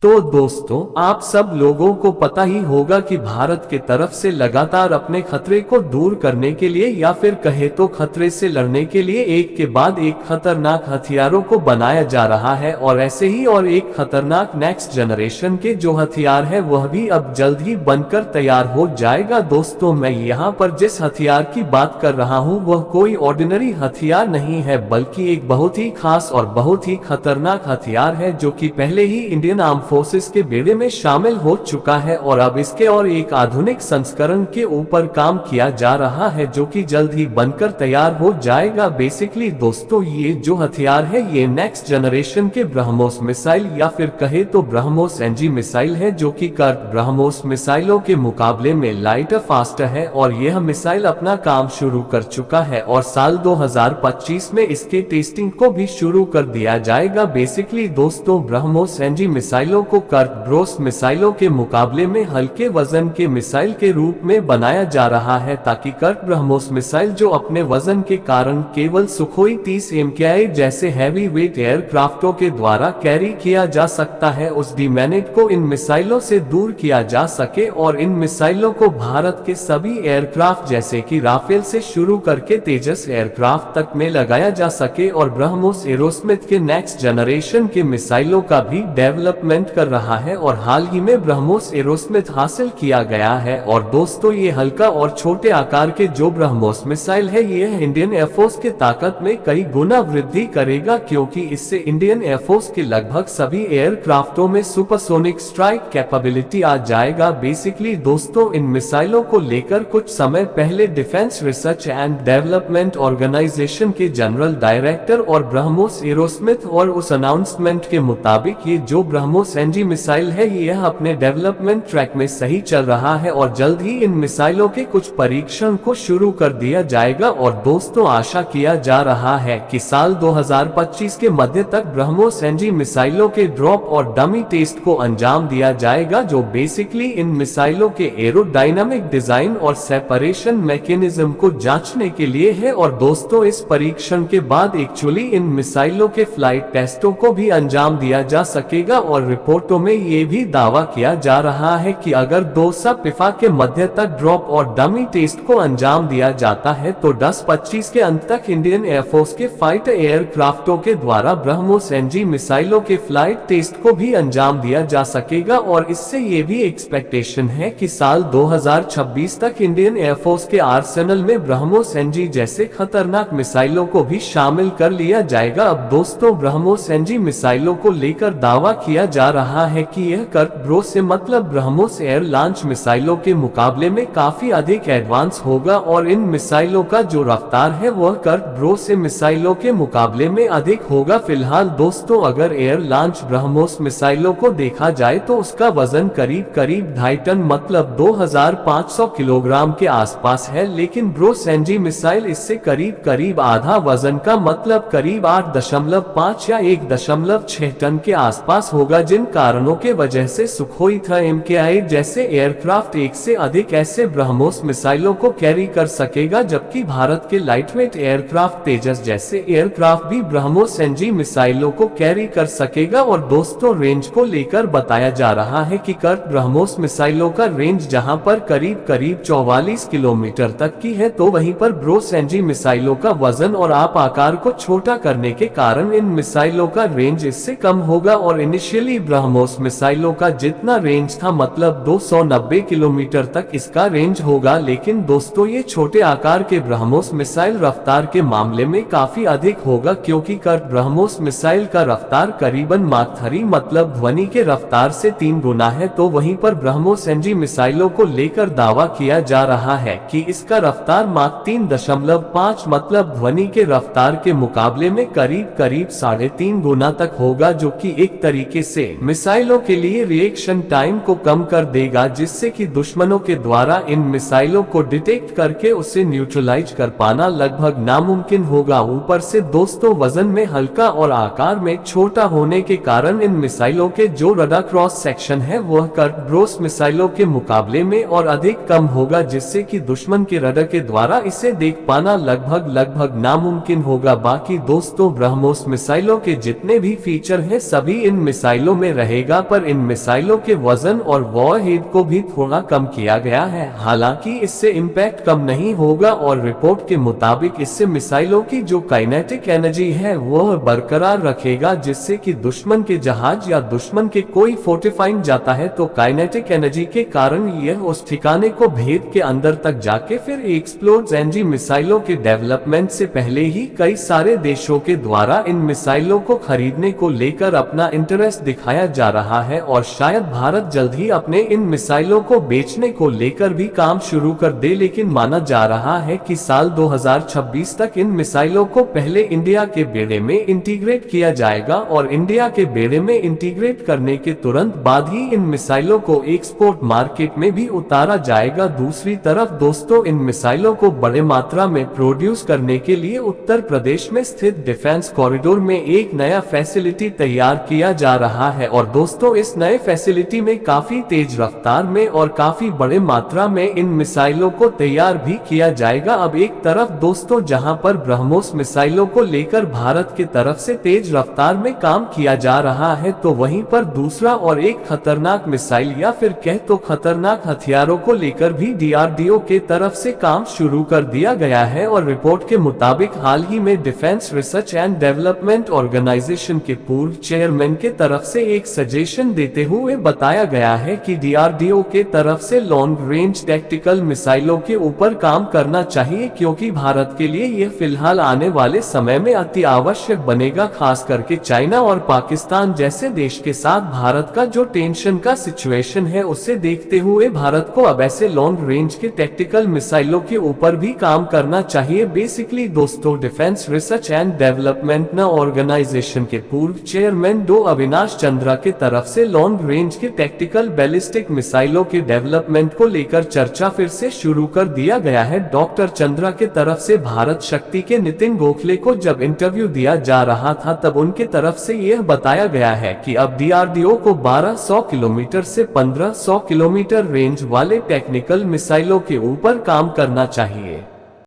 तो दोस्तों, आप सब लोगों को पता ही होगा कि भारत के तरफ से लगातार अपने खतरे को दूर करने के लिए या फिर कहे तो खतरे से लड़ने के लिए एक के बाद एक खतरनाक हथियारों को बनाया जा रहा है। और ऐसे ही और एक खतरनाक नेक्स्ट जनरेशन के जो हथियार है वह भी अब जल्द ही बनकर तैयार हो जाएगा। दोस्तों, मैं यहाँ पर जिस हथियार की बात कर रहा हूँ वह कोई ऑर्डिनरी हथियार नहीं है, बल्कि एक बहुत ही खास और बहुत ही खतरनाक हथियार है जो कि पहले ही इंडियन आर्म फोर्सेस के बेड़े में शामिल हो चुका है और अब इसके और एक आधुनिक संस्करण के ऊपर काम किया जा रहा है जो कि जल्द ही बनकर तैयार हो जाएगा। बेसिकली दोस्तों, ये जो हथियार है ये नेक्स्ट जनरेशन के ब्रह्मोस मिसाइल या फिर कहे तो ब्रह्मोस एनजी मिसाइल है जो कि कर्क ब्रह्मोस मिसाइलों के मुकाबले में लाइटर फास्टर है और यह मिसाइल अपना काम शुरू कर चुका है और साल 2025 में इसके टेस्टिंग को भी शुरू कर दिया जाएगा। बेसिकली दोस्तों, ब्रह्मोस एनजी मिसाइलों को कर्क ब्रोस मिसाइलों के मुकाबले में हल्के वजन के मिसाइल के रूप में बनाया जा रहा है ताकि कर्क ब्रह्मोस मिसाइल जो अपने वजन के कारण केवल सुखोई 30 MKI जैसे हैवी वेट एयरक्राफ्टों के द्वारा कैरी किया जा सकता है, उस डिमेरिट को इन मिसाइलों से दूर किया जा सके और इन मिसाइलों को भारत के सभी एयरक्राफ्ट जैसे कि राफेल से शुरू करके तेजस एयरक्राफ्ट तक में लगाया जा सके। और ब्रह्मोस एरोस्मिथ के नेक्स्ट जनरेशन के मिसाइलों का भी डेवलपमेंट कर रहा है और हाल ही में ब्रह्मोस एरोस्मिथ हासिल किया गया है। और दोस्तों, ये हल्का और छोटे आकार के जो ब्रह्मोस मिसाइल है ये इंडियन एयरफोर्स के ताकत में कई गुना वृद्धि करेगा, क्योंकि इससे इंडियन एयरफोर्स के लगभग सभी एयरक्राफ्टों में सुपरसोनिक स्ट्राइक कैपेबिलिटी आ जाएगा। बेसिकली दोस्तों, इन मिसाइलों को लेकर कुछ समय पहले defence research and development organisation के जनरल डायरेक्टर और ब्रह्मोस एरोस्मिथ और उस अनाउंसमेंट के मुताबिक ये जो ब्रह्मोस एनजी मिसाइल है यह अपने डेवलपमेंट ट्रैक में सही चल रहा है और जल्द ही इन मिसाइलों के कुछ परीक्षण को शुरू कर दिया जाएगा। और दोस्तों, आशा किया जा रहा है कि साल 2025 के मध्य तक ब्रह्मोस एनजी मिसाइलों के ड्रॉप और डमी टेस्ट को अंजाम दिया जाएगा, जो बेसिकली इन मिसाइलों के एरोडायनामिक डिजाइन और सेपरेशन मैकेनिज्म को जांचने के लिए है। और दोस्तों, इस परीक्षण के बाद एक्चुअली इन मिसाइलों के फ्लाइट टेस्टों को भी अंजाम दिया जा सकेगा। और रिपोर्टों में ये भी दावा किया जा रहा है कि अगर 2 के मध्य तक ड्रॉप और डमी टेस्ट को अंजाम दिया जाता है तो 2025 के अंत तक इंडियन एयरफोर्स के फाइटर एयरक्राफ्टों के द्वारा ब्रह्मोस एनजी मिसाइलों के फ्लाइट टेस्ट को भी अंजाम दिया जा सकेगा। और इससे ये भी एक्सपेक्टेशन है कि साल 2026 तक इंडियन एयरफोर्स के आर्सेनल में ब्रह्मोस एनजी जैसे खतरनाक मिसाइलों को भी शामिल कर लिया जाएगा। अब दोस्तों, ब्रह्मोस एनजी मिसाइलों को लेकर दावा किया जा रहा है कि यह कर्क ब्रोस से मतलब ब्रह्मोस एयर लॉन्च मिसाइलों के मुकाबले में काफी अधिक एडवांस होगा और इन मिसाइलों का जो रफ्तार है वह कर्क ब्रोस से मिसाइलों के मुकाबले में अधिक होगा। फिलहाल दोस्तों, अगर एयर लॉन्च ब्रह्मोस मिसाइलों को देखा जाए तो उसका वजन करीब 2.5 टन मतलब 2500 किलोग्राम के आसपास है, लेकिन ब्रोस एनजी मिसाइल इससे करीब आधा वजन का मतलब करीब 8.5 या 1.6 टन के आसपास होगा, जिन कारणों के वजह से सुखोई MKI जैसे एयरक्राफ्ट एक से अधिक ऐसे ब्रह्मोस मिसाइलों को कैरी कर सकेगा, जबकि भारत के लाइटवेट एयरक्राफ्ट तेजस जैसे एयरक्राफ्ट भी ब्रह्मोस एनजी मिसाइलों को कैरी कर सकेगा। और दोस्तों, रेंज को लेकर बताया जा रहा है कि कर्क ब्रह्मोस मिसाइलों का रेंज जहां पर करीब 44 किलोमीटर तक की है, तो वहीं पर ब्रोस एनजी मिसाइलों का वजन और आकार को छोटा करने के कारण इन मिसाइलों का रेंज इससे कम होगा। और इनिशियली ब्रह्मोस मिसाइलों का जितना रेंज था मतलब 290 किलोमीटर तक इसका रेंज होगा, लेकिन दोस्तों, ये छोटे आकार के ब्रह्मोस मिसाइल रफ्तार के मामले में काफी अधिक होगा, क्योंकि कर्क ब्रह्मोस मिसाइल का रफ्तार करीबन माक 3 मतलब ध्वनि के रफ्तार से 3 गुना है। तो वहीं पर ब्रह्मोस एनजी मिसाइलों को लेकर दावा किया जा रहा है कि इसका रफ्तार माक 3.5 मतलब ध्वनि के रफ्तार के मुकाबले में करीब 3.5 गुना तक होगा, जो कि एक तरीके से मिसाइलों के लिए रिएक्शन टाइम को कम कर देगा, जिससे कि दुश्मनों के द्वारा इन मिसाइलों को डिटेक्ट करके उसे न्यूट्रलाइज कर पाना लगभग नामुमकिन होगा। ऊपर से दोस्तों, वजन में हल्का और आकार में छोटा होने के कारण इन मिसाइलों के जो रडार क्रॉस सेक्शन है वह कर्क ब्रोस मिसाइलों के मुकाबले में और अधिक कम होगा, जिससे कि दुश्मन के रडार के द्वारा इसे देख पाना लगभग नामुमकिन होगा। बाकी दोस्तों, ब्रह्मोस मिसाइलों के जितने भी फीचर हैं सभी इन मिसाइलों में में रहेगा, पर इन मिसाइलों के वजन और वॉरहेड को भी थोड़ा कम किया गया है। हालांकि इससे इम्पैक्ट कम नहीं होगा और रिपोर्ट के मुताबिक इससे मिसाइलों की जो काइनेटिक एनर्जी है वह बरकरार रखेगा, जिससे कि दुश्मन के जहाज या दुश्मन के कोई फोर्टिफाइंग जाता है तो काइनेटिक एनर्जी के कारण यह उस ठिकाने को भेद के अंदर तक जाके फिर एक्सप्लोड। एनजी मिसाइलों के डेवलपमेंट से पहले ही कई सारे देशों के द्वारा इन मिसाइलों को खरीदने को लेकर अपना इंटरेस्ट दिखाया जा रहा है और शायद भारत जल्द ही अपने इन मिसाइलों को बेचने को लेकर भी काम शुरू कर दे। लेकिन माना जा रहा है कि साल 2026 तक इन मिसाइलों को पहले इंडिया के बेड़े में इंटीग्रेट किया जाएगा और इंडिया के बेड़े में इंटीग्रेट करने के तुरंत बाद ही इन मिसाइलों को एक्सपोर्ट मार्केट में भी उतारा जाएगा। दूसरी तरफ दोस्तों, इन मिसाइलों को बड़े मात्रा में प्रोड्यूस करने के लिए उत्तर प्रदेश में स्थित डिफेंस कॉरिडोर में एक नया फैसिलिटी तैयार किया जा रहा है और दोस्तों इस नए फैसिलिटी में काफी तेज रफ्तार में और काफी बड़े मात्रा में इन मिसाइलों को तैयार भी किया जाएगा। अब एक तरफ दोस्तों जहां पर ब्रह्मोस मिसाइलों को लेकर भारत की तरफ से तेज रफ्तार में काम किया जा रहा है, तो वहीं पर दूसरा और एक खतरनाक मिसाइल या फिर कह तो खतरनाक हथियारों को लेकर भी DRDO के तरफ से काम शुरू कर दिया गया है। और रिपोर्ट के मुताबिक हाल ही में defence research and development organisation के पूर्व चेयरमैन के तरफ से एक सजेशन देते हुए बताया गया है कि DRDO के तरफ से लॉन्ग रेंज टैक्टिकल मिसाइलों के ऊपर काम करना चाहिए, क्योंकि भारत के लिए यह फिलहाल आने वाले समय में अति आवश्यक बनेगा। खास करके चाइना और पाकिस्तान जैसे देश के साथ भारत का जो टेंशन का सिचुएशन है उसे देखते हुए भारत को अब ऐसे लॉन्ग रेंज के टैक्टिकल मिसाइलों के ऊपर भी काम करना चाहिए। बेसिकली दोस्तों डिफेंस रिसर्च एंड डेवलपमेंट न ऑर्गेनाइजेशन के पूर्व चेयरमैन डॉ अविनाश चंद्रा के तरफ से लॉन्ग रेंज के टैक्टिकल बैलिस्टिक मिसाइलों के डेवलपमेंट को लेकर चर्चा फिर से शुरू कर दिया गया है। डॉक्टर चंद्रा के तरफ से भारत शक्ति के नितिन गोखले को जब इंटरव्यू दिया जा रहा था तब उनके तरफ से यह बताया गया है कि अब DRDO को 1200 किलोमीटर से 1500 किलोमीटर रेंज वाले टेक्निकल मिसाइलों के ऊपर काम करना चाहिए।